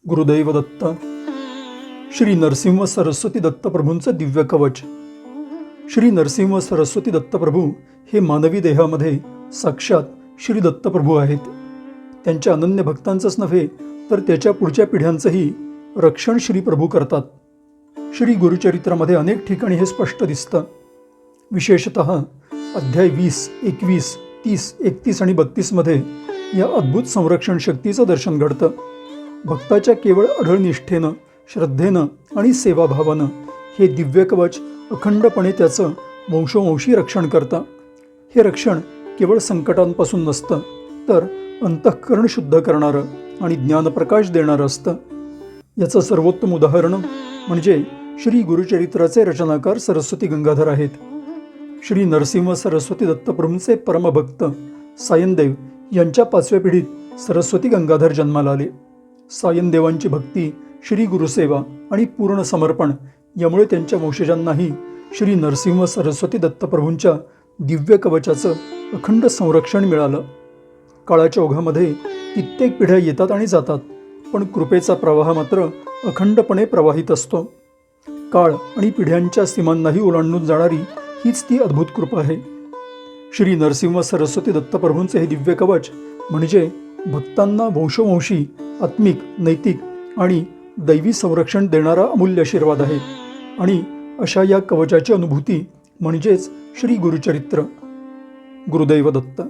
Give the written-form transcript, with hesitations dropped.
गुरुदैव दत्त. श्री नरसिंह सरस्वती दत्तप्रभूंचं दिव्य कवच. श्री नरसिंह सरस्वती दत्तप्रभू हे मानवी देहामध्ये साक्षात श्री दत्तप्रभू आहेत. त्यांच्या अनन्य भक्तांचंच नव्हे तर त्याच्या पुढच्या पिढ्यांचंही रक्षण श्री प्रभू करतात. श्री गुरुचरित्रामध्ये अनेक ठिकाणी हे स्पष्ट दिसतं. विशेषतः अध्याय 20, 21, 30, 31 आणि 32 मध्ये या अद्भुत संरक्षण शक्तीचं दर्शन घडतं. भक्ताच्या केवळ अढळ निष्ठेनं, श्रद्धेनं आणि सेवाभावानं हे दिव्य कवच अखंडपणे त्याचं वंशोवंशी रक्षण करतं. हे रक्षण केवळ संकटांपासून नसतं तर अंतःकरण शुद्ध करणारं आणि ज्ञानप्रकाश देणारं असतं. याचं सर्वोत्तम उदाहरण म्हणजे श्री गुरुचरित्राचे रचनाकार सरस्वती गंगाधर आहेत. श्री नरसिंह सरस्वती दत्तप्रभूंचे परमभक्त सायनदेव यांच्या 5व्या पिढीत सरस्वती गंगाधर जन्माला आले. सायनदेवांची भक्ती, श्री गुरुसेवा आणि पूर्ण समर्पण यामुळे त्यांच्या वंशजांनाही श्री नरसिंह सरस्वती दत्तप्रभूंच्या दिव्य कवचाचं अखंड संरक्षण मिळालं. काळाच्या ओघामध्ये कित्येक पिढ्या येतात आणि जातात, पण कृपेचा प्रवाह मात्र अखंडपणे प्रवाहित असतो. काळ आणि पिढ्यांच्या सीमांनाही ओलांडून जाणारी हीच ती अद्भुत कृपा आहे. श्री नरसिंह सरस्वती दत्तप्रभूंचे हे दिव्य कवच म्हणजे भक्तांना वंशोवंशी आत्मिक, नैतिक आणि दैवी संरक्षण देणारा अमूल्य आशीर्वाद आहे. आणि अशा या कवचाची अनुभूती म्हणजेच श्री गुरुचरित्र. गुरुदैव दत्त.